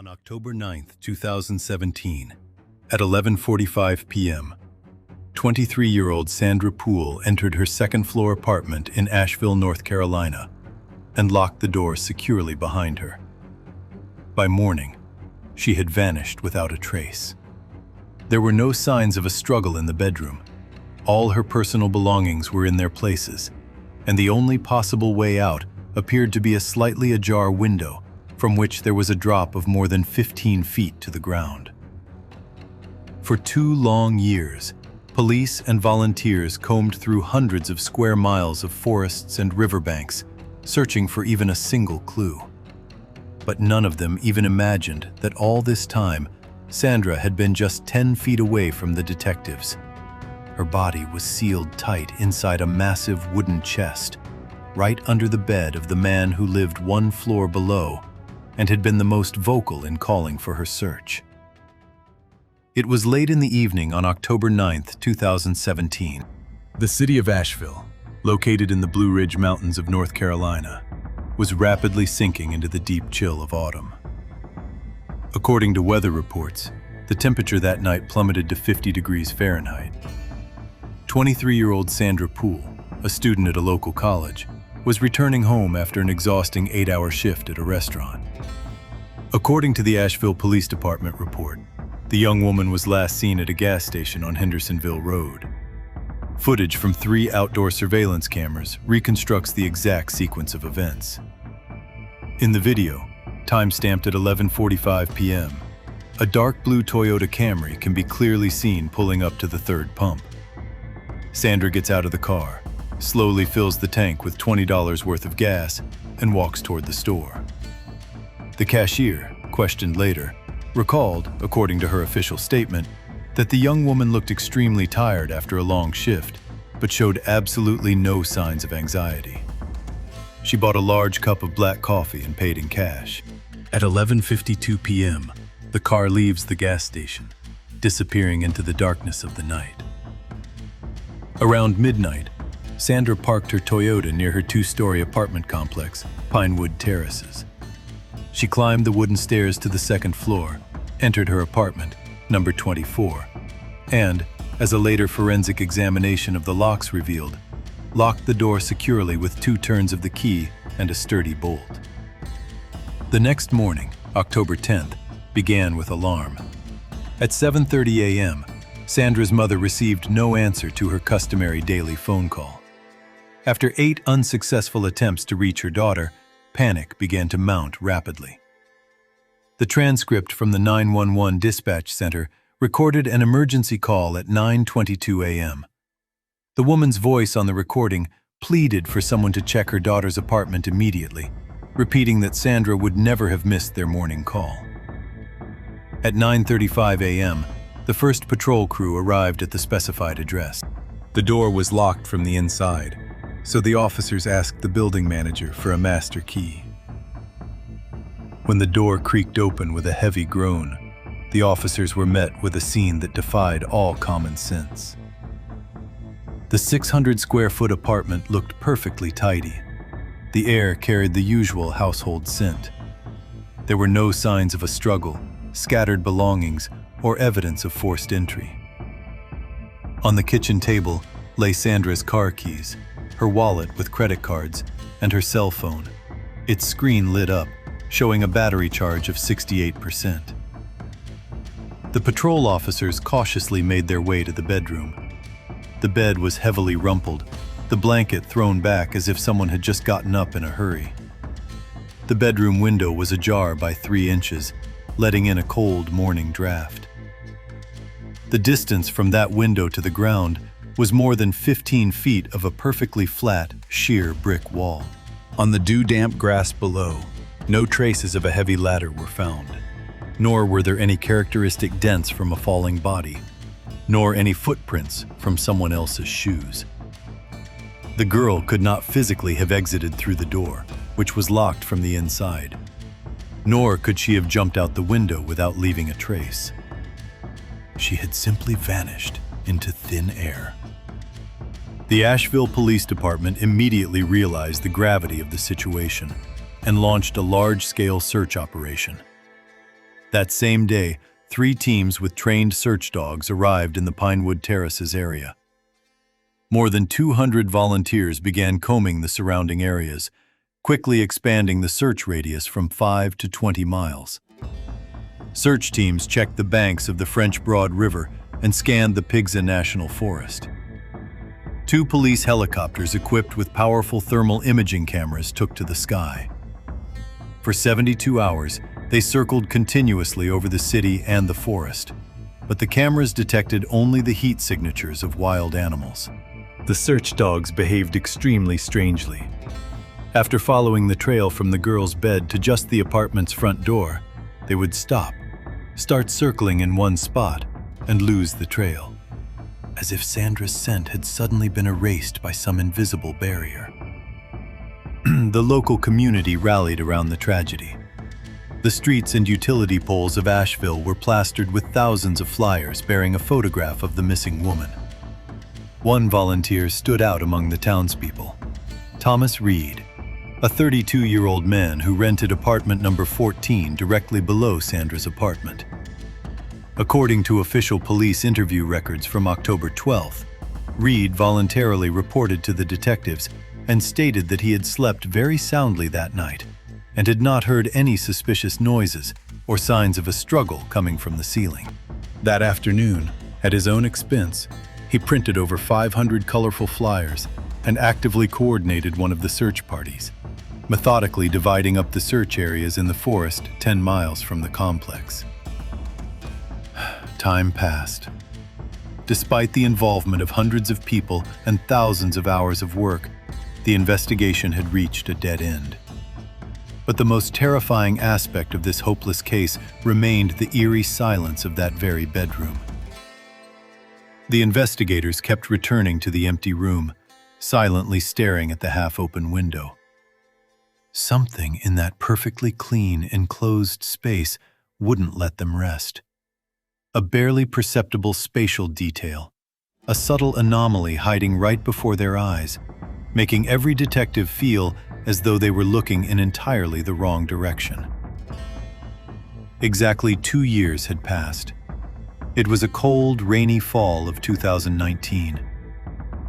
On October 9, 2017, at 11:45 p.m., 23-year-old Sandra Pool entered her second-floor apartment in Asheville, North Carolina, and locked the door securely behind her. By morning, she had vanished without a trace. There were no signs of a struggle in the bedroom. All her personal belongings were in their places, and the only possible way out appeared to be a slightly ajar window from which there was a drop of more than 15 feet to the ground. For 2 long years, police and volunteers combed through hundreds of square miles of forests and riverbanks, searching for even a single clue. But none of them even imagined that all this time, Sandra had been just 10 feet away from the detectives. Her body was sealed tight inside a massive wooden chest, right under the bed of the man who lived 1 floor below and had been the most vocal in calling for her search. It was late in the evening on October 9, 2017. The city of Asheville, located in the Blue Ridge Mountains of North Carolina, was rapidly sinking into the deep chill of autumn. According to weather reports, the temperature that night plummeted to 50 degrees Fahrenheit. 23-year-old Sandra Pool, a student at a local college, was returning home after an exhausting 8-hour shift at a restaurant. According to the Asheville Police Department report, the young woman was last seen at a gas station on Hendersonville Road. Footage from 3 outdoor surveillance cameras reconstructs the exact sequence of events. In the video, time-stamped at 11:45 p.m., a dark blue Toyota Camry can be clearly seen pulling up to the 3rd pump. Sandra gets out of the car, slowly fills the tank with $20 worth of gas, and walks toward the store. The cashier, questioned later, recalled, according to her official statement, that the young woman looked extremely tired after a long shift, but showed absolutely no signs of anxiety. She bought a large cup of black coffee and paid in cash. At 11:52 p.m., the car leaves the gas station, disappearing into the darkness of the night. Around midnight, Sandra parked her Toyota near her 2-story apartment complex, Pinewood Terraces. She climbed the wooden stairs to the 2nd floor, entered her apartment, number 24, and, as a later forensic examination of the locks revealed, locked the door securely with 2 turns of the key and a sturdy bolt. The next morning, October 10th, began with alarm. At 7:30 a.m., Sandra's mother received no answer to her customary daily phone call. After 8 unsuccessful attempts to reach her daughter, panic began to mount rapidly. The transcript from the 911 dispatch center recorded an emergency call at 9:22 a.m. The woman's voice on the recording pleaded for someone to check her daughter's apartment immediately, repeating that Sandra would never have missed their morning call. At 9:35 a.m., the first patrol crew arrived at the specified address. The door was locked from the inside, so the officers asked the building manager for a master key. When the door creaked open with a heavy groan, the officers were met with a scene that defied all common sense. The 600-square-foot apartment looked perfectly tidy. The air carried the usual household scent. There were no signs of a struggle, scattered belongings, or evidence of forced entry. On the kitchen table lay Sandra's car keys, her wallet with credit cards, and her cell phone, its screen lit up, showing a battery charge of 68%. The patrol officers cautiously made their way to the bedroom. The bed was heavily rumpled, the blanket thrown back as if someone had just gotten up in a hurry. The bedroom window was ajar by 3 inches, letting in a cold morning draft. The distance from that window to the ground was more than 15 feet of a perfectly flat, sheer brick wall. On the dew-damp grass below, no traces of a heavy ladder were found, nor were there any characteristic dents from a falling body, nor any footprints from someone else's shoes. The girl could not physically have exited through the door, which was locked from the inside, nor could she have jumped out the window without leaving a trace. She had simply vanished into thin air. The Asheville Police Department immediately realized the gravity of the situation and launched a large-scale search operation. That same day, 3 teams with trained search dogs arrived in the Pinewood Terraces area. More than 200 volunteers began combing the surrounding areas, quickly expanding the search radius from 5 to 20 miles. Search teams checked the banks of the French Broad River and scanned the Pigsa National Forest. 2 police helicopters equipped with powerful thermal imaging cameras took to the sky. For 72 hours, they circled continuously over the city and the forest, but the cameras detected only the heat signatures of wild animals. The search dogs behaved extremely strangely. After following the trail from the girl's bed to just the apartment's front door, they would stop, start circling in one spot, and lose the trail, as if Sandra's scent had suddenly been erased by some invisible barrier. The local community rallied around the tragedy. The streets and utility poles of Asheville were plastered with thousands of flyers bearing a photograph of the missing woman. One volunteer stood out among the townspeople: Thomas Reed, a 32-year-old man who rented apartment number 14 directly below Sandra's apartment. According to official police interview records from October 12th, Reed voluntarily reported to the detectives and stated that he had slept very soundly that night and had not heard any suspicious noises or signs of a struggle coming from the ceiling. That afternoon, at his own expense, he printed over 500 colorful flyers and actively coordinated one of the search parties, methodically dividing up the search areas in the forest 10 miles from the complex. Time passed. Despite the involvement of hundreds of people and thousands of hours of work, the investigation had reached a dead end. But the most terrifying aspect of this hopeless case remained the eerie silence of that very bedroom. The investigators kept returning to the empty room, silently staring at the half-open window. Something in that perfectly clean, enclosed space wouldn't let them rest. A barely perceptible spatial detail, a subtle anomaly hiding right before their eyes, making every detective feel as though they were looking in entirely the wrong direction. Exactly 2 years had passed. It was a cold, rainy fall of 2019.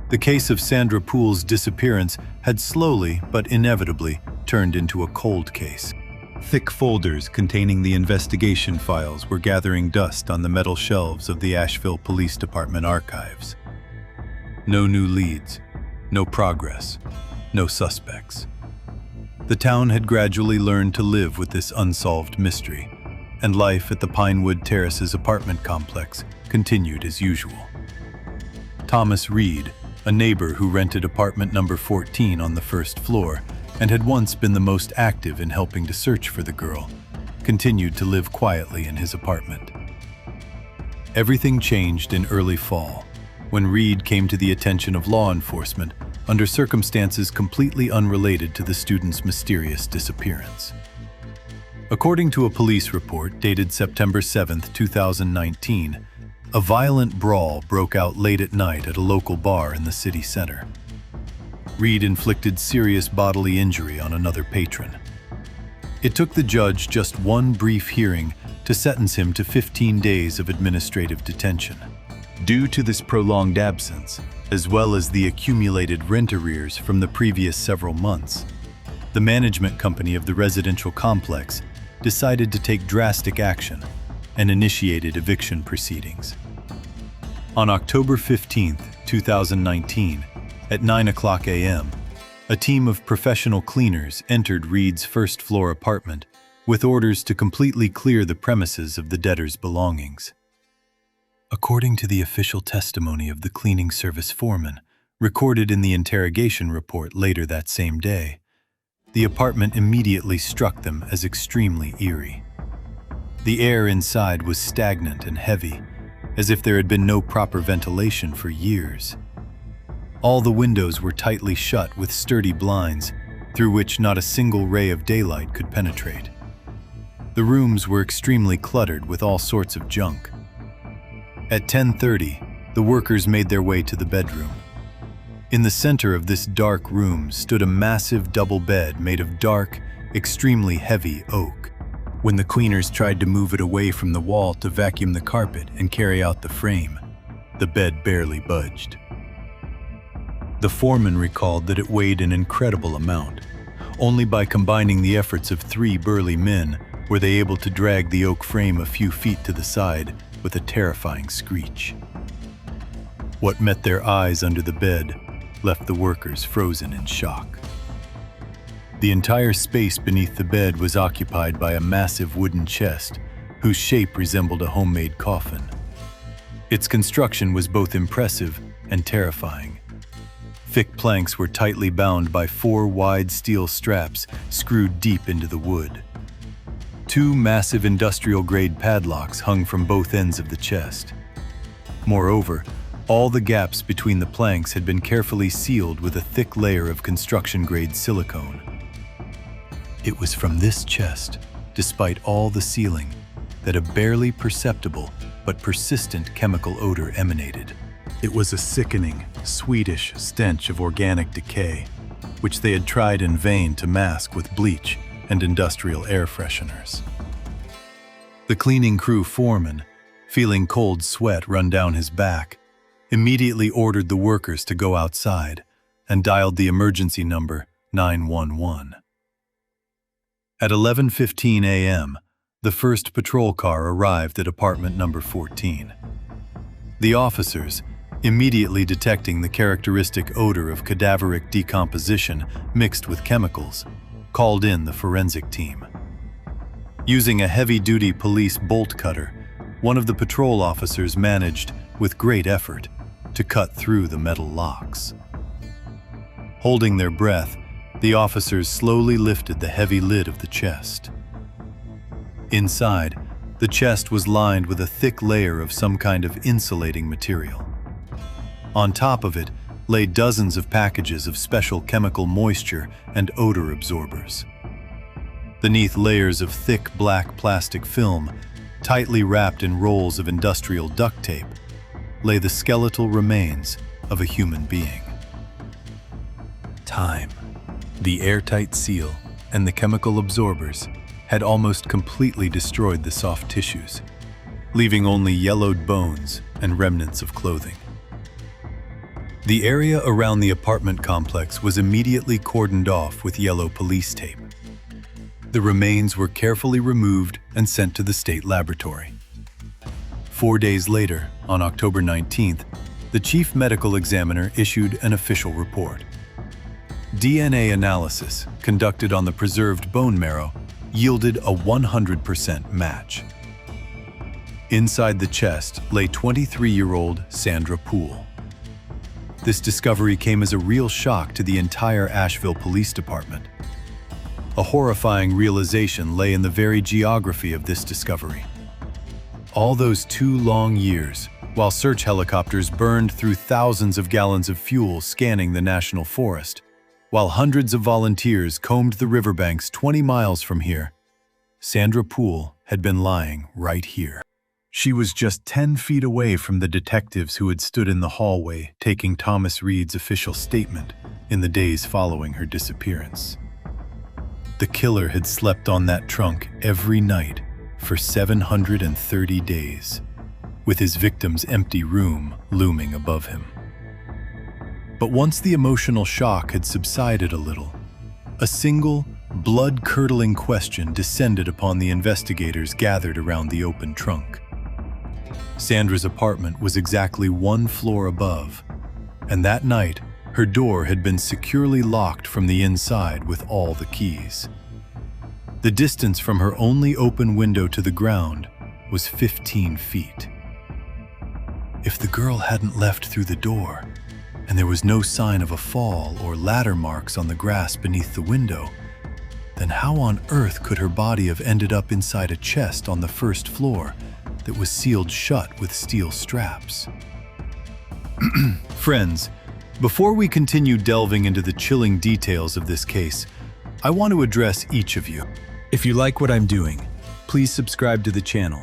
The case of Sandra Pool's disappearance had slowly but inevitably turned into a cold case. Thick folders containing the investigation files were gathering dust on the metal shelves of the Asheville Police Department archives. No new leads, no progress, no suspects. The town had gradually learned to live with this unsolved mystery, and life at the Pinewood Terraces apartment complex continued as usual. Thomas Reed, a neighbor who rented apartment number 14 on the first floor and had once been the most active in helping to search for the girl, continued to live quietly in his apartment. Everything changed in early fall, when Reed came to the attention of law enforcement under circumstances completely unrelated to the student's mysterious disappearance. According to a police report dated September 7, 2019, a violent brawl broke out late at night at a local bar in the city center. Reed inflicted serious bodily injury on another patron. It took the judge just one brief hearing to sentence him to 15 days of administrative detention. Due to this prolonged absence, as well as the accumulated rent arrears from the previous several months, the management company of the residential complex decided to take drastic action and initiated eviction proceedings. On October 15, 2019, at 9:00 a.m., a team of professional cleaners entered Reed's first-floor apartment with orders to completely clear the premises of the debtor's belongings. According to the official testimony of the cleaning service foreman, recorded in the interrogation report later that same day, the apartment immediately struck them as extremely eerie. The air inside was stagnant and heavy, as if there had been no proper ventilation for years. All the windows were tightly shut with sturdy blinds, through which not a single ray of daylight could penetrate. The rooms were extremely cluttered with all sorts of junk. At 10:30, the workers made their way to the bedroom. In the center of this dark room stood a massive double bed made of dark, extremely heavy oak. When the cleaners tried to move it away from the wall to vacuum the carpet and carry out the frame, the bed barely budged. The foreman recalled that it weighed an incredible amount. Only by combining the efforts of 3 burly men were they able to drag the oak frame a few feet to the side with a terrifying screech. What met their eyes under the bed left the workers frozen in shock. The entire space beneath the bed was occupied by a massive wooden chest whose shape resembled a homemade coffin. Its construction was both impressive and terrifying. Thick planks were tightly bound by 4 wide steel straps screwed deep into the wood. 2 massive industrial-grade padlocks hung from both ends of the chest. Moreover, all the gaps between the planks had been carefully sealed with a thick layer of construction-grade silicone. It was from this chest, despite all the sealing, that a barely perceptible but persistent chemical odor emanated. It was a sickening, sweetish stench of organic decay, which they had tried in vain to mask with bleach and industrial air fresheners. The cleaning crew foreman, feeling cold sweat run down his back, immediately ordered the workers to go outside and dialed the emergency number 911. At 11:15 a.m., the first patrol car arrived at apartment number 14. The officers, immediately detecting the characteristic odor of cadaveric decomposition mixed with chemicals, called in the forensic team. Using a heavy-duty police bolt cutter, one of the patrol officers managed, with great effort, to cut through the metal locks. Holding their breath, the officers slowly lifted the heavy lid of the chest. Inside, the chest was lined with a thick layer of some kind of insulating material. On top of it lay dozens of packages of special chemical moisture and odor absorbers. Beneath layers of thick black plastic film, tightly wrapped in rolls of industrial duct tape, lay the skeletal remains of a human being. Time, the airtight seal, and the chemical absorbers had almost completely destroyed the soft tissues, leaving only yellowed bones and remnants of clothing. The area around the apartment complex was immediately cordoned off with yellow police tape. The remains were carefully removed and sent to the state laboratory. 4 days later, on October 19th, the chief medical examiner issued an official report. DNA analysis conducted on the preserved bone marrow yielded a 100% match. Inside the chest lay 23-year-old Sandra Pool. This discovery came as a real shock to the entire Asheville Police Department. A horrifying realization lay in the very geography of this discovery. All those 2 long years, while search helicopters burned through thousands of gallons of fuel scanning the national forest, while hundreds of volunteers combed the riverbanks 20 miles from here, Sandra Pool had been lying right here. She was just 10 feet away from the detectives who had stood in the hallway taking Thomas Reed's official statement in the days following her disappearance. The killer had slept on that trunk every night for 730 days, with his victim's empty room looming above him. But once the emotional shock had subsided a little, a single, blood-curdling question descended upon the investigators gathered around the open trunk. Sandra's apartment was exactly 1 floor above, and that night, her door had been securely locked from the inside with all the keys. The distance from her only open window to the ground was 15 feet. If the girl hadn't left through the door, and there was no sign of a fall or ladder marks on the grass beneath the window, then how on earth could her body have ended up inside a chest on the 1st floor that was sealed shut with steel straps? Friends, before we continue delving into the chilling details of this case, I want to address each of you. If you like what I'm doing, please subscribe to the channel,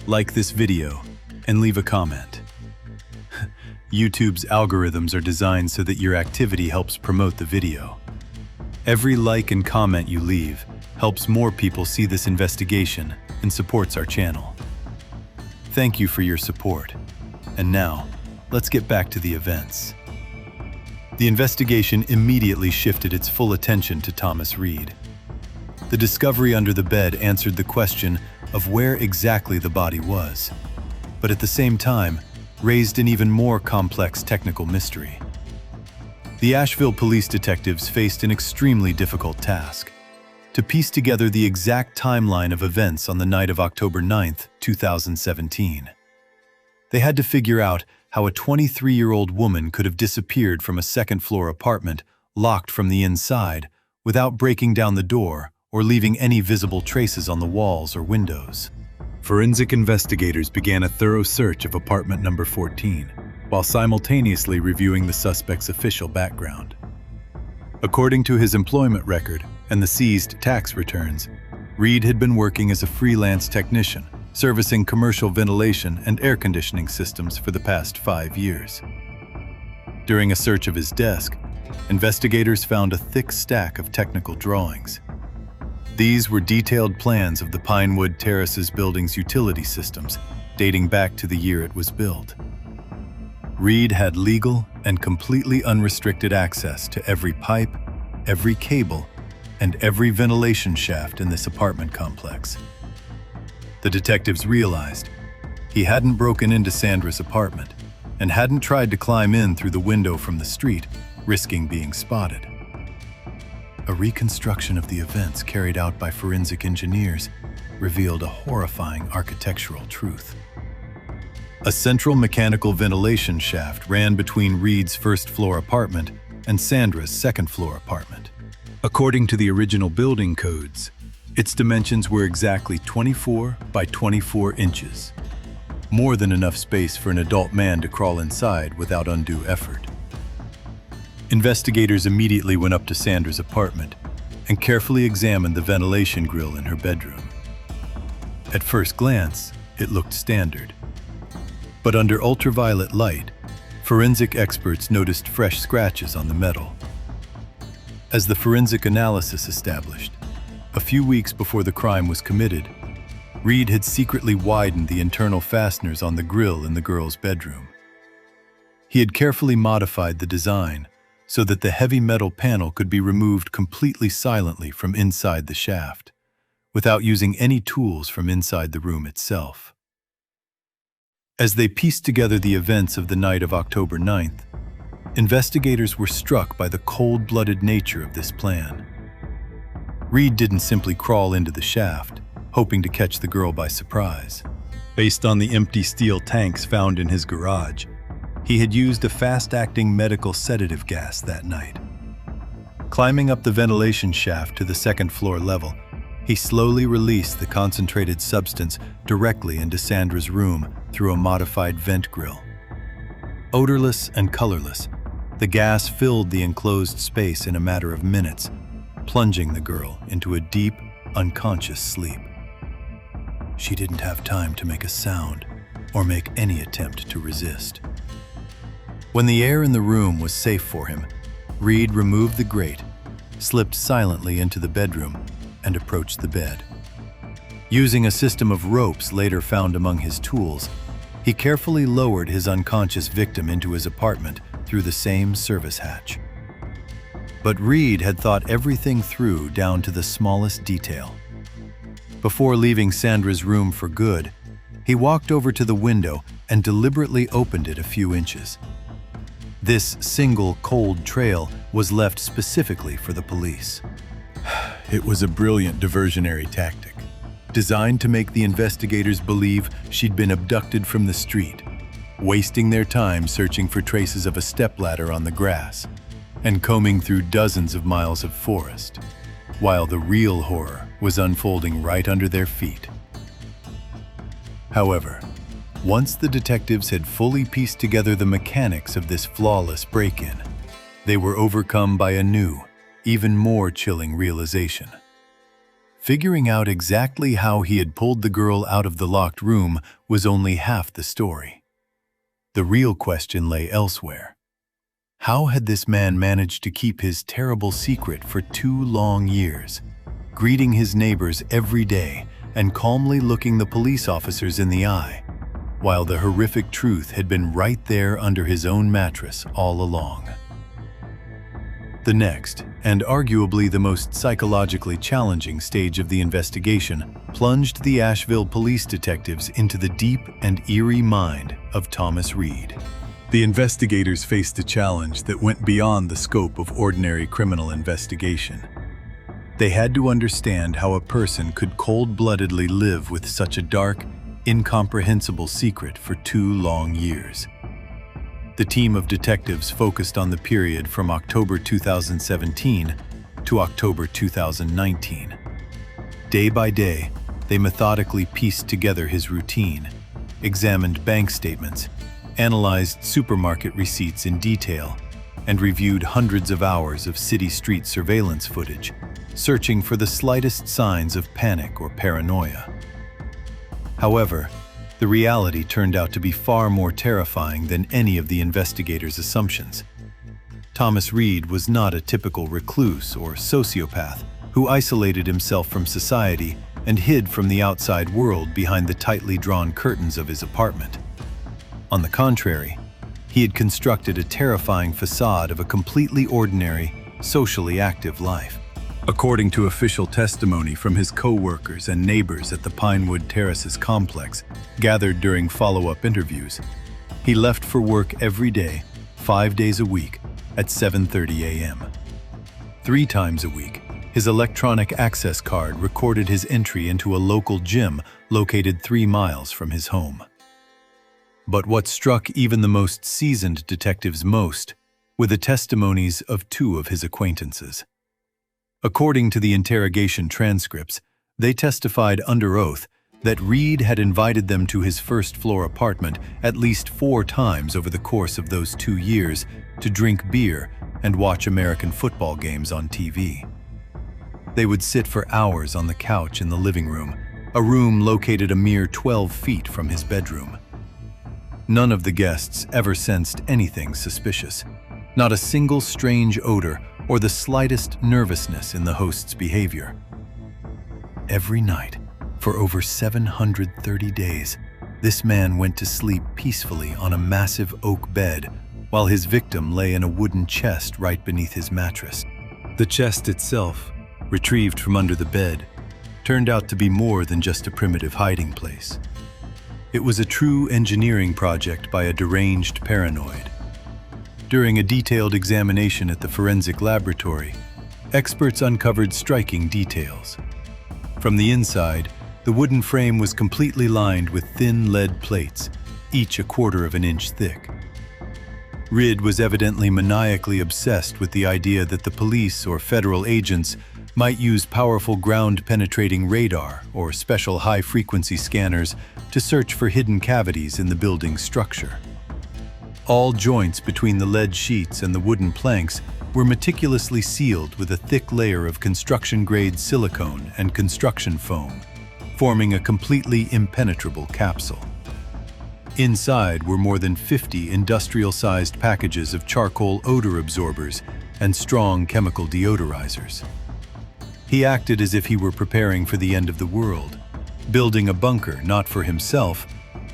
like this video, and leave a comment. YouTube's algorithms are designed so that your activity helps promote the video. Every like and comment you leave helps more people see this investigation and supports our channel. Thank you for your support. And now, let's get back to the events. The investigation immediately shifted its full attention to Thomas Reed. The discovery under the bed answered the question of where exactly the body was, but at the same time, raised an even more complex technical mystery. The Asheville police detectives faced an extremely difficult task: to piece together the exact timeline of events on the night of October 9th, 2017. They had to figure out how a 23-year-old woman could have disappeared from a second-floor apartment, locked from the inside, without breaking down the door or leaving any visible traces on the walls or windows. Forensic investigators began a thorough search of apartment number 14, while simultaneously reviewing the suspect's official background. According to his employment record and the seized tax returns, Reed had been working as a freelance technician, servicing commercial ventilation and air conditioning systems for the past 5 years. During a search of his desk, investigators found a thick stack of technical drawings. These were detailed plans of the Pinewood Terraces building's utility systems, dating back to the year it was built. Reed had legal and completely unrestricted access to every pipe, every cable, and every ventilation shaft in this apartment complex. The detectives realized he hadn't broken into Sandra's apartment and hadn't tried to climb in through the window from the street, risking being spotted. A reconstruction of the events carried out by forensic engineers revealed a horrifying architectural truth. A central mechanical ventilation shaft ran between Reed's first-floor apartment and Sandra's second-floor apartment. According to the original building codes, its dimensions were exactly 24 by 24 inches, more than enough space for an adult man to crawl inside without undue effort. Investigators immediately went up to Sandra's apartment and carefully examined the ventilation grill in her bedroom. At first glance, it looked standard. But under ultraviolet light, forensic experts noticed fresh scratches on the metal. As the forensic analysis established, a few weeks before the crime was committed, Reed had secretly widened the internal fasteners on the grill in the girl's bedroom. He had carefully modified the design so that the heavy metal panel could be removed completely silently from inside the shaft, without using any tools from inside the room itself. As they pieced together the events of the night of October 9th, investigators were struck by the cold-blooded nature of this plan. Reed didn't simply crawl into the shaft, hoping to catch the girl by surprise. Based on the empty steel tanks found in his garage, he had used a fast-acting medical sedative gas that night. Climbing up the ventilation shaft to the second-floor level, he slowly released the concentrated substance directly into Sandra's room through a modified vent grill. Odorless and colorless, the gas filled the enclosed space in a matter of minutes, plunging the girl into a deep, unconscious sleep. She didn't have time to make a sound or make any attempt to resist. When the air in the room was safe for him, Reed removed the grate, slipped silently into the bedroom, and approached the bed. Using a system of ropes later found among his tools, he carefully lowered his unconscious victim into his apartment through the same service hatch. But Reed had thought everything through down to the smallest detail. Before leaving Sandra's room for good, he walked over to the window and deliberately opened it a few inches. This single cold trail was left specifically for the police. It was a brilliant diversionary tactic, designed to make the investigators believe she'd been abducted from the street, wasting their time searching for traces of a stepladder on the grass and combing through dozens of miles of forest, while the real horror was unfolding right under their feet. However, once the detectives had fully pieced together the mechanics of this flawless break-in, they were overcome by a new, even more chilling realization. Figuring out exactly how he had pulled the girl out of the locked room was only half the story. The real question lay elsewhere. How had this man managed to keep his terrible secret for 2 long years, greeting his neighbors every day and calmly looking the police officers in the eye, while the horrific truth had been right there under his own mattress all along. The next, and arguably the most psychologically challenging stage of the investigation, plunged the Asheville police detectives into the deep and eerie mind of Thomas Reed. The investigators faced a challenge that went beyond the scope of ordinary criminal investigation. They had to understand how a person could cold-bloodedly live with such a dark, incomprehensible secret for 2 long years. The team of detectives focused on the period from October 2017 to October 2019. Day by day, they methodically pieced together his routine, examined bank statements, analyzed supermarket receipts in detail, and reviewed hundreds of hours of city street surveillance footage, searching for the slightest signs of panic or paranoia. However, the reality turned out to be far more terrifying than any of the investigators' assumptions. Thomas Reed was not a typical recluse or sociopath who isolated himself from society and hid from the outside world behind the tightly drawn curtains of his apartment. On the contrary, he had constructed a terrifying facade of a completely ordinary, socially active life. According to official testimony from his co-workers and neighbors at the Pinewood Terraces complex, gathered during follow-up interviews, he left for work every day, 5 days a week, at 7:30 a.m. 3 times a week, his electronic access card recorded his entry into a local gym located 3 miles from his home. But what struck even the most seasoned detectives most were the testimonies of 2 of his acquaintances. According to the interrogation transcripts, they testified under oath that Reed had invited them to his first-floor apartment at least 4 times over the course of those 2 years to drink beer and watch American football games on TV. They would sit for hours on the couch in the living room, a room located a mere 12 feet from his bedroom. None of the guests ever sensed anything suspicious, not a single strange odor or the slightest nervousness in the host's behavior. Every night, for over 730 days, this man went to sleep peacefully on a massive oak bed while his victim lay in a wooden chest right beneath his mattress. The chest itself, retrieved from under the bed, turned out to be more than just a primitive hiding place. It was a true engineering project by a deranged paranoid. During a detailed examination at the forensic laboratory, experts uncovered striking details. From the inside, the wooden frame was completely lined with thin lead plates, each 1/4 of an inch thick. Reed was evidently maniacally obsessed with the idea that the police or federal agents might use powerful ground-penetrating radar or special high-frequency scanners to search for hidden cavities in the building's structure. All joints between the lead sheets and the wooden planks were meticulously sealed with a thick layer of construction-grade silicone and construction foam, forming a completely impenetrable capsule. Inside were more than 50 industrial-sized packages of charcoal odor absorbers and strong chemical deodorizers. He acted as if he were preparing for the end of the world, building a bunker not for himself,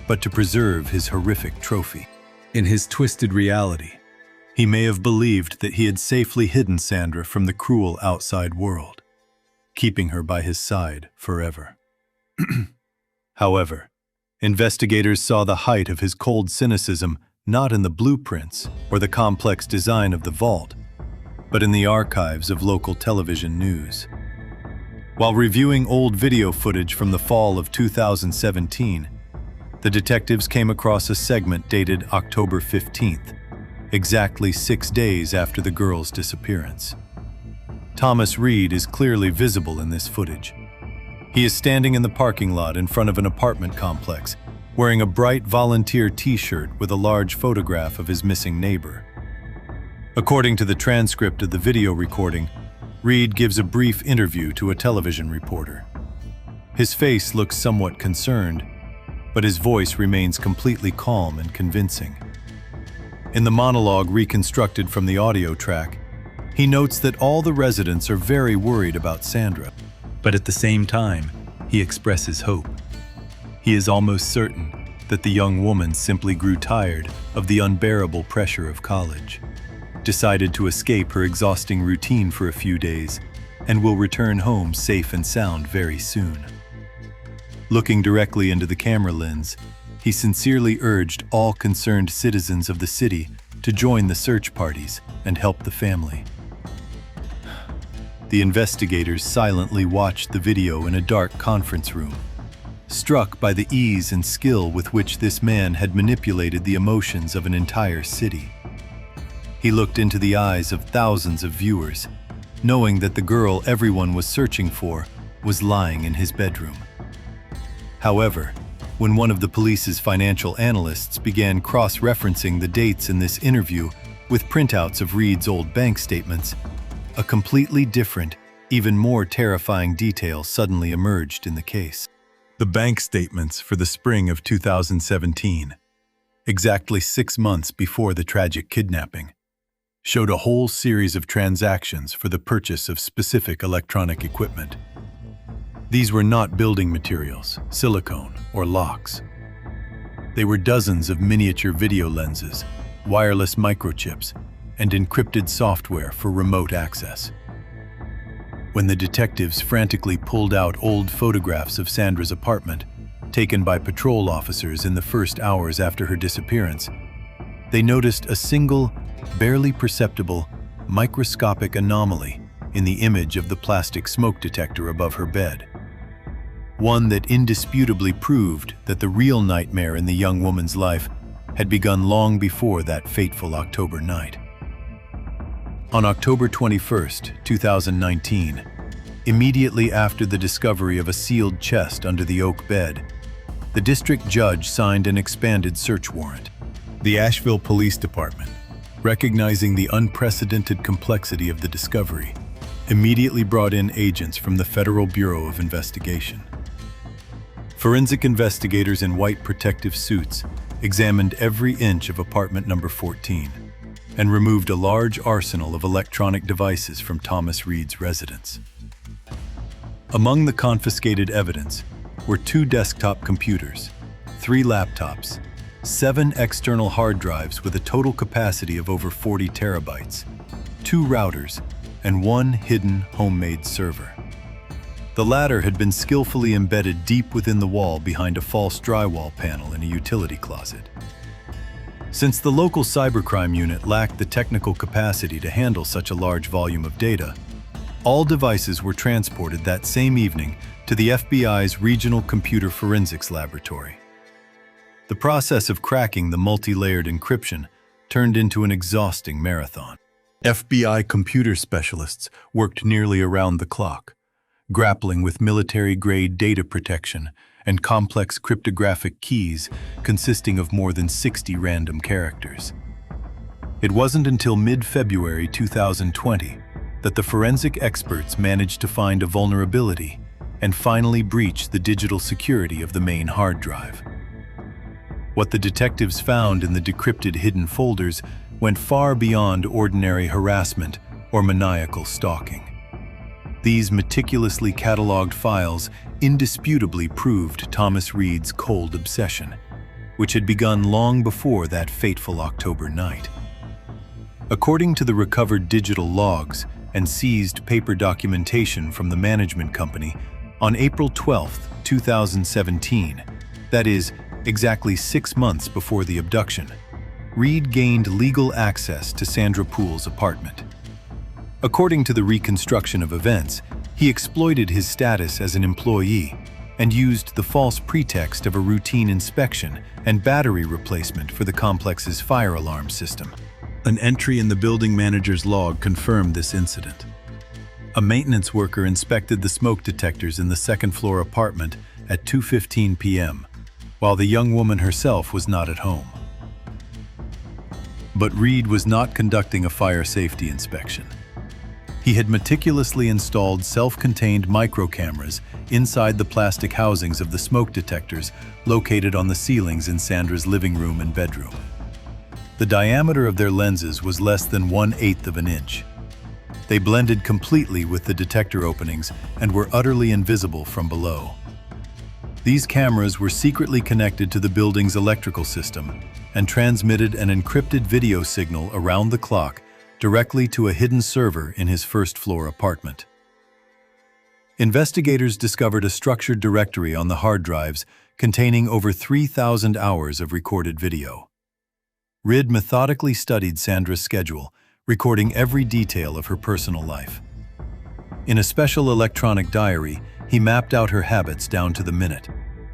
but to preserve his horrific trophy. In his twisted reality, he may have believed that he had safely hidden Sandra from the cruel outside world, keeping her by his side forever. However, investigators saw the height of his cold cynicism not in the blueprints or the complex design of the vault, but in the archives of local television news. While reviewing old video footage from the fall of 2017, the detectives came across a segment dated October 15th, exactly 6 days after the girl's disappearance. Thomas Reed is clearly visible in this footage. He is standing in the parking lot in front of an apartment complex, wearing a bright volunteer t-shirt with a large photograph of his missing neighbor. According to the transcript of the video recording, Reed gives a brief interview to a television reporter. His face looks somewhat concerned, but his voice remains completely calm and convincing. In the monologue reconstructed from the audio track, he notes that all the residents are very worried about Sandra. But at the same time, he expresses hope. He is almost certain that the young woman simply grew tired of the unbearable pressure of college, decided to escape her exhausting routine for a few days, and will return home safe and sound very soon. Looking directly into the camera lens, he sincerely urged all concerned citizens of the city to join the search parties and help the family. The investigators silently watched the video in a dark conference room, struck by the ease and skill with which this man had manipulated the emotions of an entire city. He looked into the eyes of thousands of viewers, knowing that the girl everyone was searching for was lying in his bedroom. However, when one of the police's financial analysts began cross-referencing the dates in this interview with printouts of Reed's old bank statements, a completely different, even more terrifying detail suddenly emerged in the case. The bank statements for the spring of 2017, exactly 6 months before the tragic kidnapping, showed a whole series of transactions for the purchase of specific electronic equipment. These were not building materials, silicone, or locks. They were dozens of miniature video lenses, wireless microchips, and encrypted software for remote access. When the detectives frantically pulled out old photographs of Sandra's apartment, taken by patrol officers in the first hours after her disappearance, they noticed a single, barely perceptible, microscopic anomaly in the image of the plastic smoke detector above her bed. One that indisputably proved that the real nightmare in the young woman's life had begun long before that fateful October night. On October 21, 2019, immediately after the discovery of a sealed chest under the oak bed, the district judge signed an expanded search warrant. The Asheville Police Department, recognizing the unprecedented complexity of the discovery, immediately brought in agents from the Federal Bureau of Investigation. Forensic investigators in white protective suits examined every inch of apartment number 14 and removed a large arsenal of electronic devices from Thomas Reed's residence. Among the confiscated evidence were 2 desktop computers, 3 laptops, 7 external hard drives with a total capacity of over 40 terabytes, 2 routers, and 1 hidden homemade server. The latter had been skillfully embedded deep within the wall behind a false drywall panel in a utility closet. Since the local cybercrime unit lacked the technical capacity to handle such a large volume of data, all devices were transported that same evening to the FBI's Regional Computer Forensics Laboratory. The process of cracking the multi-layered encryption turned into an exhausting marathon. FBI computer specialists worked nearly around the clock, grappling with military-grade data protection and complex cryptographic keys consisting of more than 60 random characters. It wasn't until mid-February 2020 that the forensic experts managed to find a vulnerability and finally breach the digital security of the main hard drive. What the detectives found in the decrypted hidden folders went far beyond ordinary harassment or maniacal stalking. These meticulously cataloged files indisputably proved Thomas Reed's cold obsession, which had begun long before that fateful October night. According to the recovered digital logs and seized paper documentation from the management company, on April 12, 2017, that is, exactly 6 months before the abduction, Reed gained legal access to Sandra Pool's apartment. According to the reconstruction of events, he exploited his status as an employee and used the false pretext of a routine inspection and battery replacement for the complex's fire alarm system. An entry in the building manager's log confirmed this incident. A maintenance worker inspected the smoke detectors in the second-floor apartment at 2:15 p.m., while the young woman herself was not at home. But Reed was not conducting a fire safety inspection. He had meticulously installed self-contained micro-cameras inside the plastic housings of the smoke detectors located on the ceilings in Sandra's living room and bedroom. The diameter of their lenses was less than 1/8 of an inch. They blended completely with the detector openings and were utterly invisible from below. These cameras were secretly connected to the building's electrical system and transmitted an encrypted video signal around the clock directly to a hidden server in his first-floor apartment. Investigators discovered a structured directory on the hard drives containing over 3,000 hours of recorded video. Reed methodically studied Sandra's schedule, recording every detail of her personal life. In a special electronic diary, he mapped out her habits down to the minute.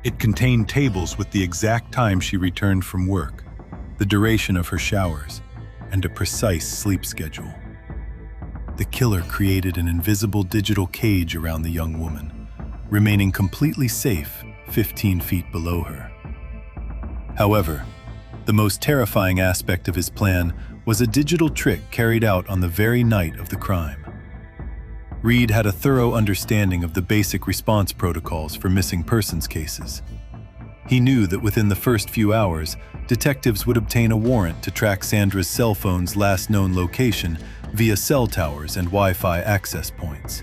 It contained tables with the exact time she returned from work, the duration of her showers, and a precise sleep schedule. The killer created an invisible digital cage around the young woman, remaining completely safe 15 feet below her. However, the most terrifying aspect of his plan was a digital trick carried out on the very night of the crime. Reed had a thorough understanding of the basic response protocols for missing persons cases. He knew that within the first few hours, detectives would obtain a warrant to track Sandra's cell phone's last known location via cell towers and Wi-Fi access points.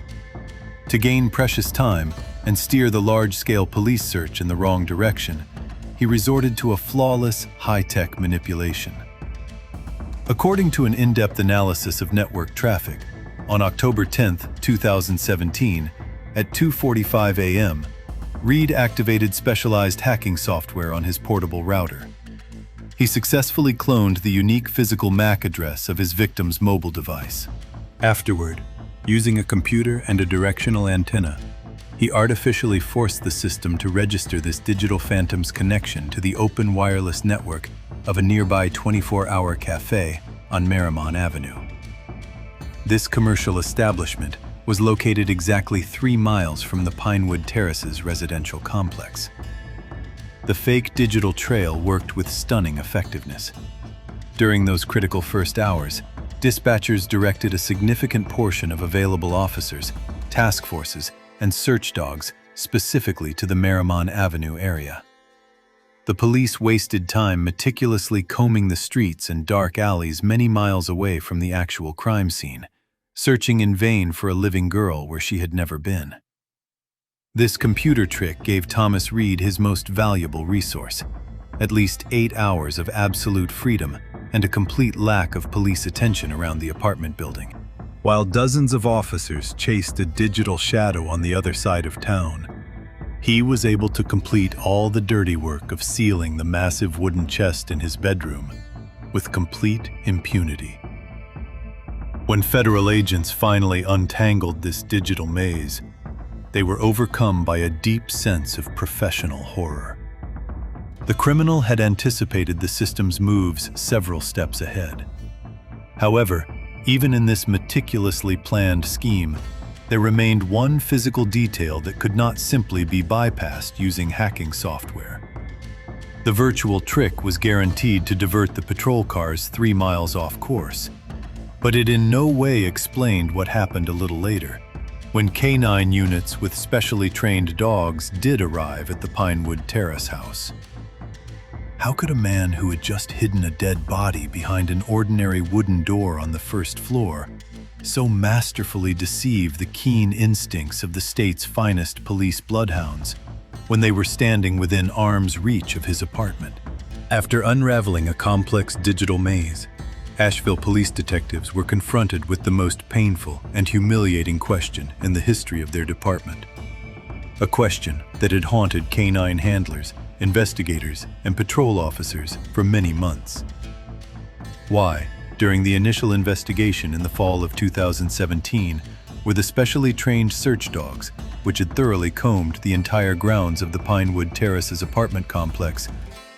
To gain precious time and steer the large-scale police search in the wrong direction, he resorted to a flawless, high-tech manipulation. According to an in-depth analysis of network traffic, on October 10, 2017, at 2:45 a.m., Reed activated specialized hacking software on his portable router. He successfully cloned the unique physical MAC address of his victim's mobile device. Afterward, using a computer and a directional antenna, he artificially forced the system to register this digital phantom's connection to the open wireless network of a nearby 24-hour cafe on Marymount Avenue. This commercial establishment was located exactly 3 miles from the Pinewood Terraces residential complex. The fake digital trail worked with stunning effectiveness. During those critical first hours, dispatchers directed a significant portion of available officers, task forces, and search dogs specifically to the Marymount Avenue area. The police wasted time meticulously combing the streets and dark alleys many miles away from the actual crime scene, searching in vain for a living girl where she had never been. This computer trick gave Thomas Reed his most valuable resource, at least 8 hours of absolute freedom and a complete lack of police attention around the apartment building. While dozens of officers chased a digital shadow on the other side of town, he was able to complete all the dirty work of sealing the massive wooden chest in his bedroom with complete impunity. When federal agents finally untangled this digital maze, they were overcome by a deep sense of professional horror. The criminal had anticipated the system's moves several steps ahead. However, even in this meticulously planned scheme, there remained one physical detail that could not simply be bypassed using hacking software. The virtual trick was guaranteed to divert the patrol cars 3 miles off course, but it in no way explained what happened a little later, when K-9 units with specially trained dogs did arrive at the Pinewood Terrace house. How could a man who had just hidden a dead body behind an ordinary wooden door on the first floor so masterfully deceive the keen instincts of the state's finest police bloodhounds when they were standing within arm's reach of his apartment? After unraveling a complex digital maze, Asheville police detectives were confronted with the most painful and humiliating question in the history of their department. A question that had haunted K-9 handlers, investigators, and patrol officers for many months. Why, during the initial investigation in the fall of 2017, were the specially trained search dogs, which had thoroughly combed the entire grounds of the Pinewood Terraces apartment complex,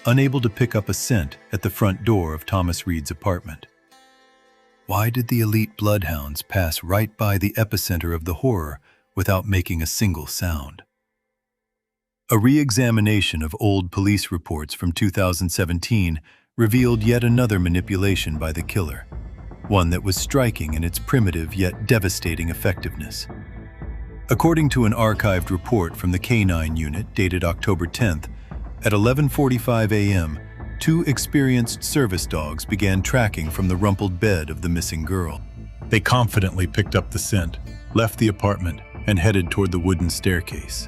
unable to pick up a scent at the front door of Thomas Reed's apartment? Why did the elite bloodhounds pass right by the epicenter of the horror without making a single sound? A re-examination of old police reports from 2017 revealed yet another manipulation by the killer, one that was striking in its primitive yet devastating effectiveness. According to an archived report from the K-9 unit dated October 10th, at 11:45 a.m., 2 experienced service dogs began tracking from the rumpled bed of the missing girl. They confidently picked up the scent, left the apartment, and headed toward the wooden staircase.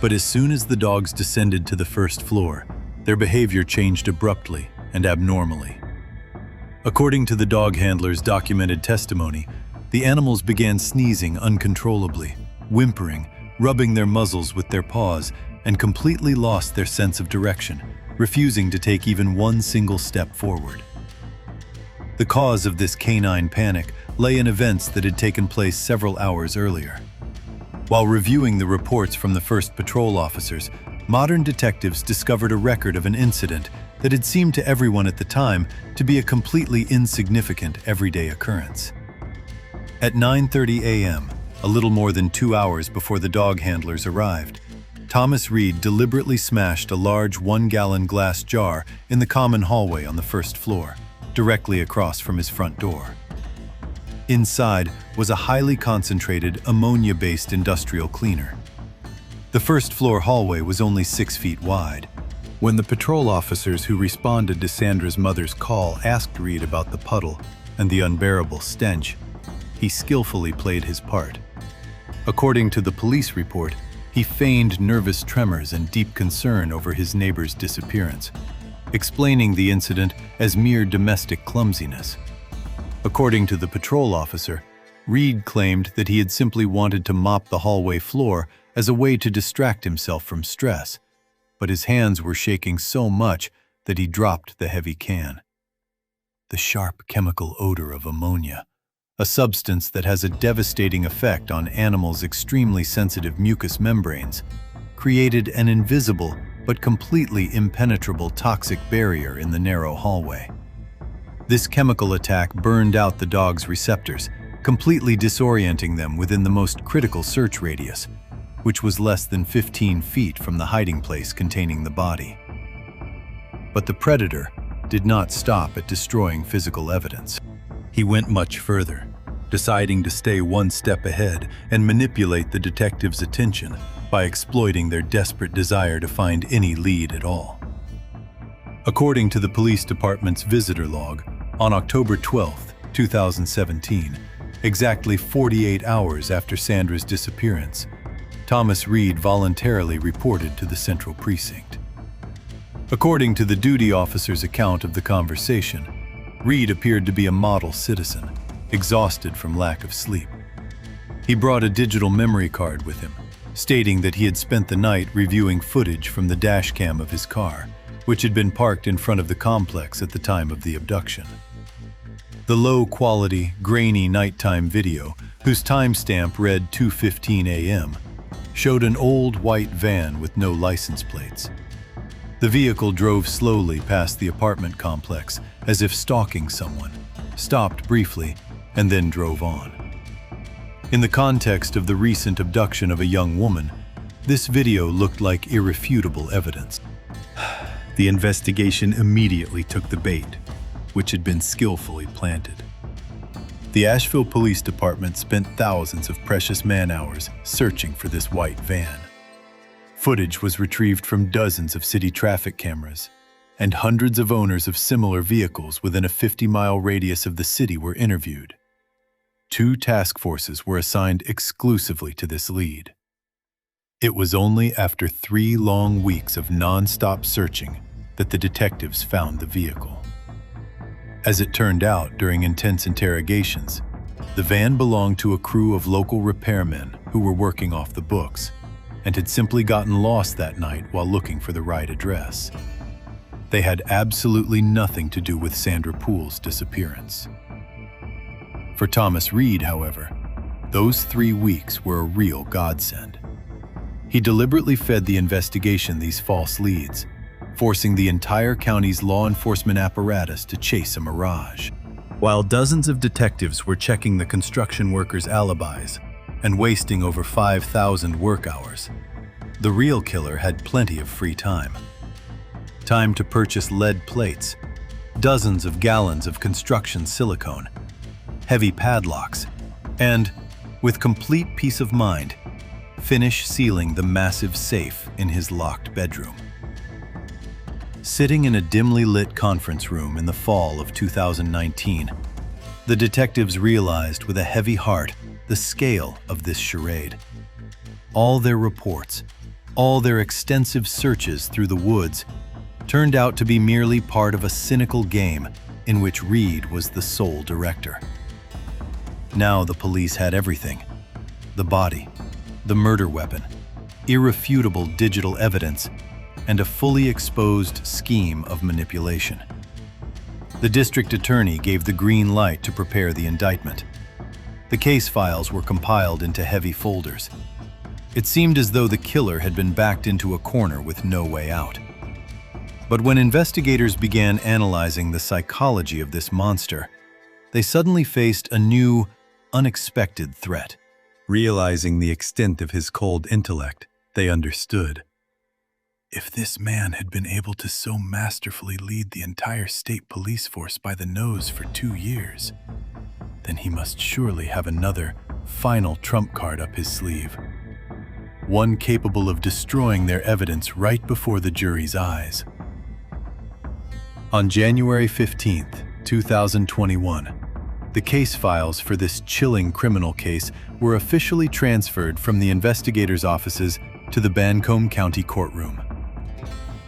But as soon as the dogs descended to the first floor, their behavior changed abruptly and abnormally. According to the dog handler's documented testimony, the animals began sneezing uncontrollably, whimpering, rubbing their muzzles with their paws, and completely lost their sense of direction, refusing to take even one single step forward. The cause of this canine panic lay in events that had taken place several hours earlier. While reviewing the reports from the first patrol officers, modern detectives discovered a record of an incident that had seemed to everyone at the time to be a completely insignificant everyday occurrence. At 9:30 a.m., a little more than 2 hours before the dog handlers arrived, Thomas Reed deliberately smashed a large 1-gallon glass jar in the common hallway on the first floor, directly across from his front door. Inside was a highly concentrated ammonia-based industrial cleaner. The first floor hallway was only 6 feet wide. When the patrol officers who responded to Sandra's mother's call asked Reed about the puddle and the unbearable stench, he skillfully played his part. According to the police report, he feigned nervous tremors and deep concern over his neighbor's disappearance, explaining the incident as mere domestic clumsiness. According to the patrol officer, Reed claimed that he had simply wanted to mop the hallway floor as a way to distract himself from stress, but his hands were shaking so much that he dropped the heavy can. The sharp chemical odor of ammonia, a substance that has a devastating effect on animals' extremely sensitive mucous membranes, created an invisible but completely impenetrable toxic barrier in the narrow hallway. This chemical attack burned out the dog's receptors, completely disorienting them within the most critical search radius, which was less than 15 feet from the hiding place containing the body. But the predator did not stop at destroying physical evidence. He went much further, deciding to stay one step ahead and manipulate the detectives' attention by exploiting their desperate desire to find any lead at all. According to the police department's visitor log, on October 12, 2017, exactly 48 hours after Sandra's disappearance, Thomas Reed voluntarily reported to the Central Precinct. According to the duty officer's account of the conversation, Reed appeared to be a model citizen, exhausted from lack of sleep. He brought a digital memory card with him, stating that he had spent the night reviewing footage from the dash cam of his car, which had been parked in front of the complex at the time of the abduction. The low-quality, grainy nighttime video, whose timestamp read 2:15 a.m., showed an old white van with no license plates. The vehicle drove slowly past the apartment complex as if stalking someone, stopped briefly, and then drove on. In the context of the recent abduction of a young woman, this video looked like irrefutable evidence. The investigation immediately took the bait, which had been skillfully planted. The Asheville Police Department spent thousands of precious man-hours searching for this white van. Footage was retrieved from dozens of city traffic cameras, and hundreds of owners of similar vehicles within a 50-mile radius of the city were interviewed. 2 task forces were assigned exclusively to this lead. It was only after 3 long weeks of non-stop searching that the detectives found the vehicle. As it turned out during intense interrogations, the van belonged to a crew of local repairmen who were working off the books and had simply gotten lost that night while looking for the right address. They had absolutely nothing to do with Sandra Pool's disappearance. For Thomas Reed, however, those 3 weeks were a real godsend. He deliberately fed the investigation these false leads, forcing the entire county's law enforcement apparatus to chase a mirage. While dozens of detectives were checking the construction workers' alibis and wasting over 5,000 work hours, the real killer had plenty of free time. Time to purchase lead plates, dozens of gallons of construction silicone, heavy padlocks, and, with complete peace of mind, finish sealing the massive safe in his locked bedroom. Sitting in a dimly lit conference room in the fall of 2019, The detectives realized with a heavy heart the scale of this charade. All their reports, all their extensive searches through the woods, turned out to be merely part of a cynical game in which Reed was the sole director. Now the police had everything: the body, the murder weapon, irrefutable digital evidence, and a fully exposed scheme of manipulation. The district attorney gave the green light to prepare the indictment. The case files were compiled into heavy folders. It seemed as though the killer had been backed into a corner with no way out. But when investigators began analyzing the psychology of this monster, they suddenly faced a new, unexpected threat. Realizing the extent of his cold intellect, they understood. If this man had been able to so masterfully lead the entire state police force by the nose for 2 years, then he must surely have another, final trump card up his sleeve. One capable of destroying their evidence right before the jury's eyes. On January 15th, 2021, the case files for this chilling criminal case were officially transferred from the investigators' offices to the Bancombe County courtroom.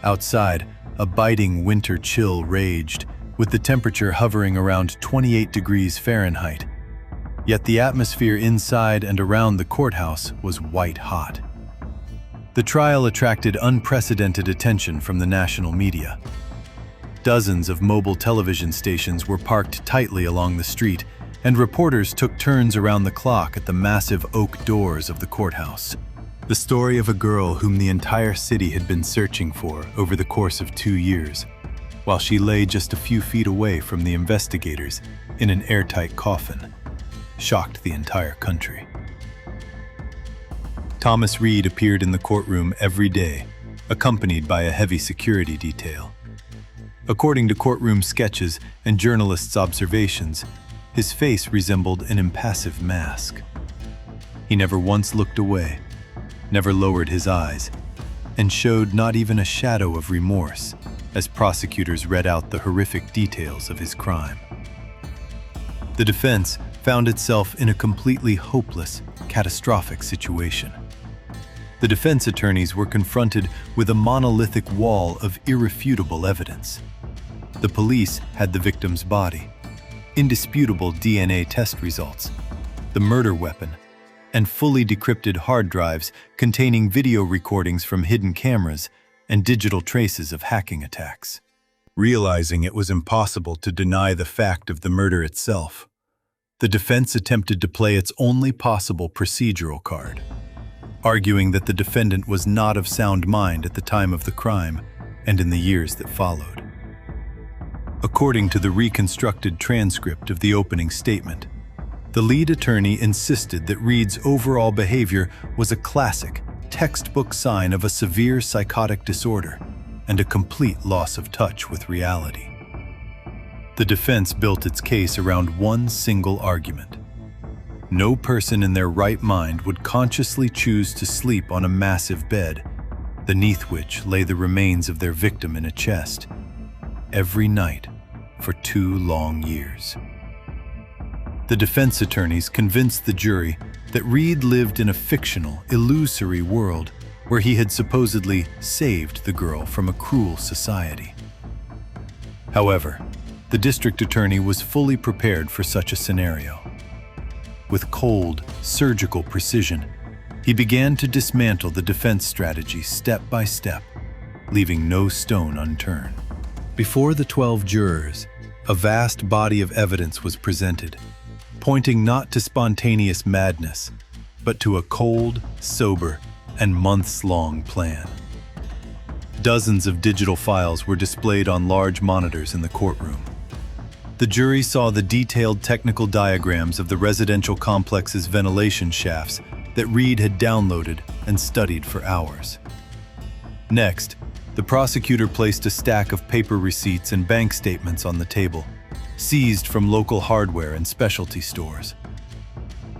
Outside, a biting winter chill raged, with the temperature hovering around 28 degrees Fahrenheit. Yet the atmosphere inside and around the courthouse was white hot. The trial attracted unprecedented attention from the national media. Dozens of mobile television stations were parked tightly along the street, and reporters took turns around the clock at the massive oak doors of the courthouse. The story of a girl whom the entire city had been searching for over the course of 2 years, while she lay just a few feet away from the investigators in an airtight coffin, shocked the entire country. Thomas Reed appeared in the courtroom every day, accompanied by a heavy security detail. According to courtroom sketches and journalists' observations, his face resembled an impassive mask. He never once looked away, never lowered his eyes, and showed not even a shadow of remorse as prosecutors read out the horrific details of his crime. The defense found itself in a completely hopeless, catastrophic situation. The defense attorneys were confronted with a monolithic wall of irrefutable evidence. The police had the victim's body, indisputable DNA test results, the murder weapon, and fully decrypted hard drives containing video recordings from hidden cameras and digital traces of hacking attacks. Realizing it was impossible to deny the fact of the murder itself, the defense attempted to play its only possible procedural card, arguing that the defendant was not of sound mind at the time of the crime and in the years that followed. According to the reconstructed transcript of the opening statement, the lead attorney insisted that Reed's overall behavior was a classic, textbook sign of a severe psychotic disorder and a complete loss of touch with reality. The defense built its case around one single argument. No person in their right mind would consciously choose to sleep on a massive bed, beneath which lay the remains of their victim in a chest, every night for 2 long years. The defense attorneys convinced the jury that Reed lived in a fictional, illusory world where he had supposedly saved the girl from a cruel society. However, the district attorney was fully prepared for such a scenario. With cold, surgical precision, he began to dismantle the defense strategy step by step, leaving no stone unturned. Before the 12 jurors, a vast body of evidence was presented, pointing not to spontaneous madness, but to a cold, sober, and months-long plan. Dozens of digital files were displayed on large monitors in the courtroom. The jury saw the detailed technical diagrams of the residential complex's ventilation shafts that Reed had downloaded and studied for hours. Next, the prosecutor placed a stack of paper receipts and bank statements on the table, seized from local hardware and specialty stores.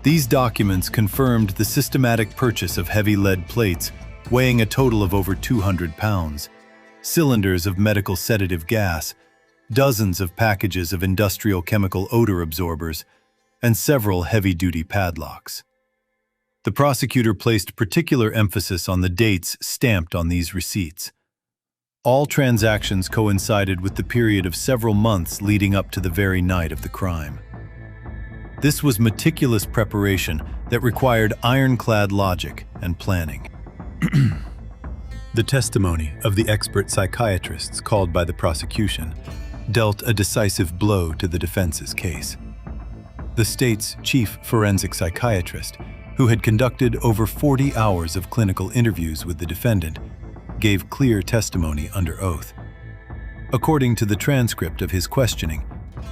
These documents confirmed the systematic purchase of heavy lead plates weighing a total of over 200 pounds, cylinders of medical sedative gas, dozens of packages of industrial chemical odor absorbers, and several heavy-duty padlocks. The prosecutor placed particular emphasis on the dates stamped on these receipts. All transactions coincided with the period of several months leading up to the very night of the crime. This was meticulous preparation that required ironclad logic and planning. The testimony of the expert psychiatrists called by the prosecution dealt a decisive blow to the defense's case. The state's chief forensic psychiatrist, who had conducted over 40 hours of clinical interviews with the defendant, gave clear testimony under oath. According to the transcript of his questioning,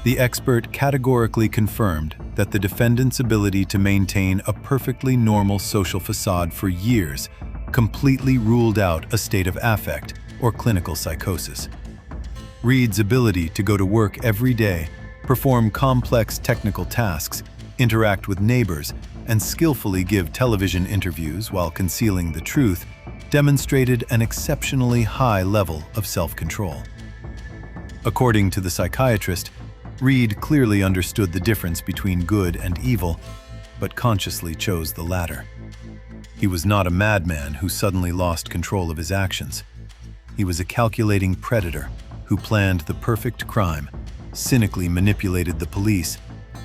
the expert categorically confirmed that the defendant's ability to maintain a perfectly normal social facade for years completely ruled out a state of affect or clinical psychosis. Reed's ability to go to work every day, perform complex technical tasks, interact with neighbors, and skillfully give television interviews while concealing the truth demonstrated an exceptionally high level of self-control. According to the psychiatrist, Reed clearly understood the difference between good and evil, but consciously chose the latter. He was not a madman who suddenly lost control of his actions. He was a calculating predator who planned the perfect crime, cynically manipulated the police,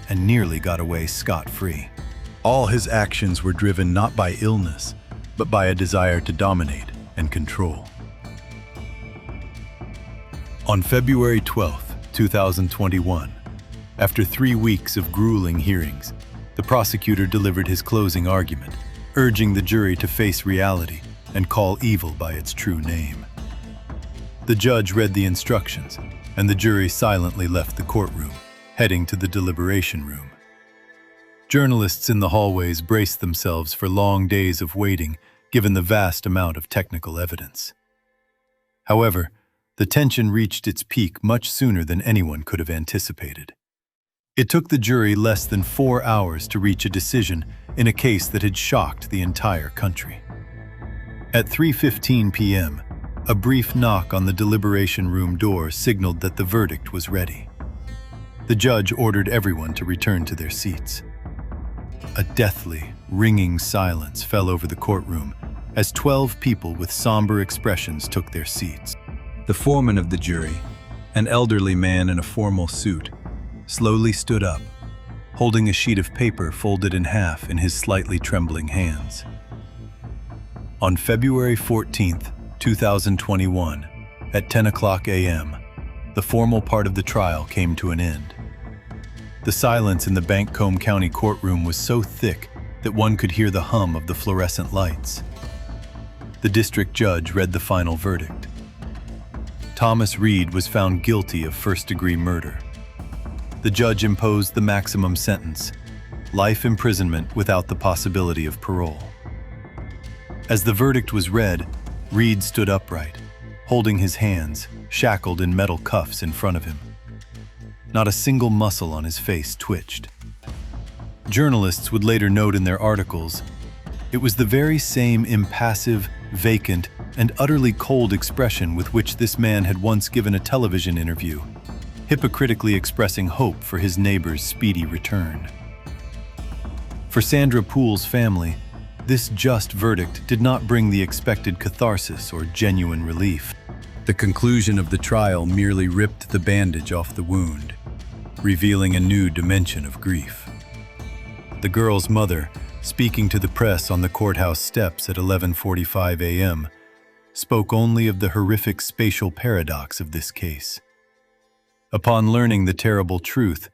and nearly got away scot-free. All his actions were driven not by illness, but by a desire to dominate and control. On February 12, 2021, after 3 weeks of grueling hearings, the prosecutor delivered his closing argument, urging the jury to face reality and call evil by its true name. The judge read the instructions, and the jury silently left the courtroom, heading to the deliberation room. Journalists in the hallways braced themselves for long days of waiting, given the vast amount of technical evidence. However, the tension reached its peak much sooner than anyone could have anticipated. It took the jury less than 4 hours to reach a decision in a case that had shocked the entire country. At 3:15 p.m., a brief knock on the deliberation room door signaled that the verdict was ready. The judge ordered everyone to return to their seats. A deathly, ringing silence fell over the courtroom as 12 people with somber expressions took their seats. The foreman of the jury, an elderly man in a formal suit, slowly stood up, holding a sheet of paper folded in half in his slightly trembling hands. On February 14, 2021, at 10:00 a.m., the formal part of the trial came to an end. The silence in the Bancombe County courtroom was so thick that one could hear the hum of the fluorescent lights. The district judge read the final verdict. Thomas Reed was found guilty of first-degree murder. The judge imposed the maximum sentence, life imprisonment without the possibility of parole. As the verdict was read, Reed stood upright, holding his hands, shackled in metal cuffs in front of him. Not a single muscle on his face twitched. Journalists would later note in their articles, it was the very same impassive, vacant, and utterly cold expression with which this man had once given a television interview, hypocritically expressing hope for his neighbor's speedy return. For Sandra Pool's family, this just verdict did not bring the expected catharsis or genuine relief. The conclusion of the trial merely ripped the bandage off the wound, revealing a new dimension of grief. The girl's mother, speaking to the press on the courthouse steps at 11:45 a.m., spoke only of the horrific spatial paradox of this case. Upon learning the terrible truth,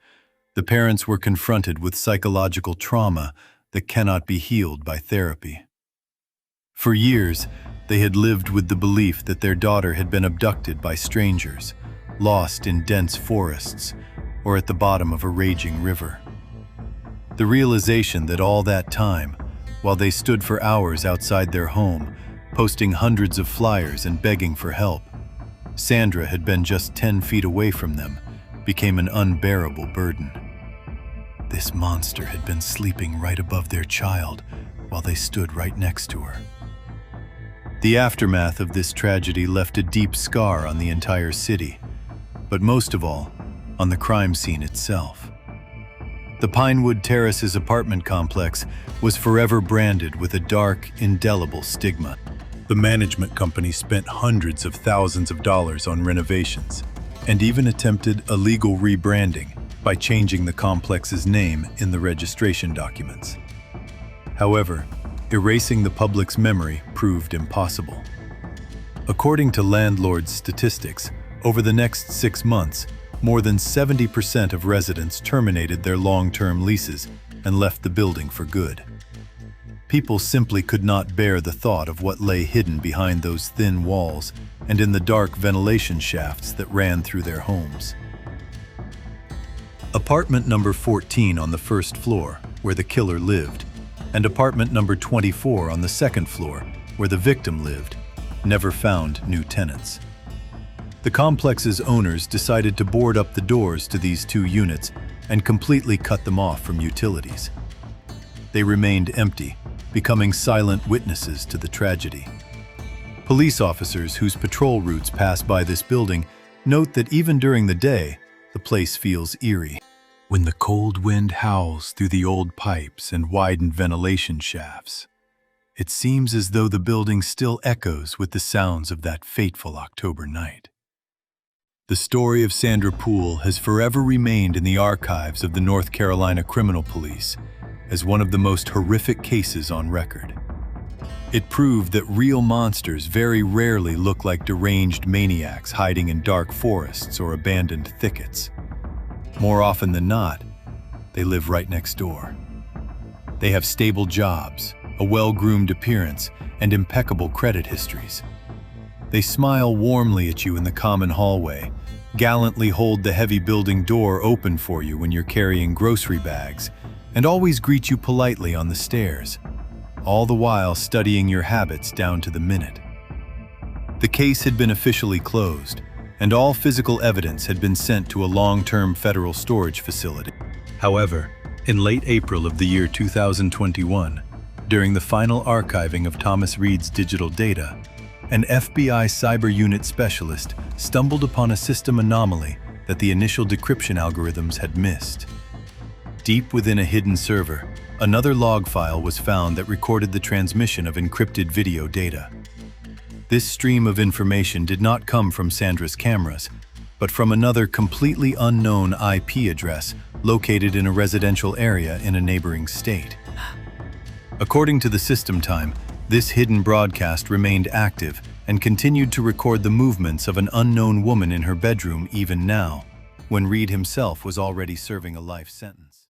the parents were confronted with psychological trauma that cannot be healed by therapy. For years, they had lived with the belief that their daughter had been abducted by strangers, lost in dense forests, or at the bottom of a raging river. The realization that all that time, while they stood for hours outside their home, posting hundreds of flyers and begging for help, Sandra had been just 10 feet away from them, became an unbearable burden. This monster had been sleeping right above their child while they stood right next to her. The aftermath of this tragedy left a deep scar on the entire city, but most of all, on the crime scene itself. The Pinewood Terraces apartment complex was forever branded with a dark, indelible stigma. The management company spent hundreds of thousands of dollars on renovations and even attempted a legal rebranding by changing the complex's name in the registration documents. However, erasing the public's memory proved impossible. According to landlords' statistics, over the next 6 months, more than 70% of residents terminated their long-term leases and left the building for good. People simply could not bear the thought of what lay hidden behind those thin walls and in the dark ventilation shafts that ran through their homes. Apartment number 14 on the first floor, where the killer lived, and apartment number 24 on the second floor, where the victim lived, never found new tenants. The complex's owners decided to board up the doors to these 2 units and completely cut them off from utilities. They remained empty, becoming silent witnesses to the tragedy. Police officers whose patrol routes pass by this building note that even during the day, the place feels eerie. When the cold wind howls through the old pipes and widened ventilation shafts, it seems as though the building still echoes with the sounds of that fateful October night. The story of Sandra Pool has forever remained in the archives of the North Carolina Criminal Police as one of the most horrific cases on record. It proved that real monsters very rarely look like deranged maniacs hiding in dark forests or abandoned thickets. More often than not, they live right next door. They have stable jobs, a well-groomed appearance, and impeccable credit histories. They smile warmly at you in the common hallway, gallantly hold the heavy building door open for you when you're carrying grocery bags, and always greet you politely on the stairs, all the while studying your habits down to the minute. The case had been officially closed, and all physical evidence had been sent to a long-term federal storage facility. However, in late April of the year 2021, during the final archiving of Thomas Reed's digital data, an FBI cyber unit specialist stumbled upon a system anomaly that the initial decryption algorithms had missed. Deep within a hidden server, another log file was found that recorded the transmission of encrypted video data. This stream of information did not come from Sandra's cameras, but from another completely unknown IP address located in a residential area in a neighboring state. According to the system time, this hidden broadcast remained active and continued to record the movements of an unknown woman in her bedroom even now, when Reed himself was already serving a life sentence.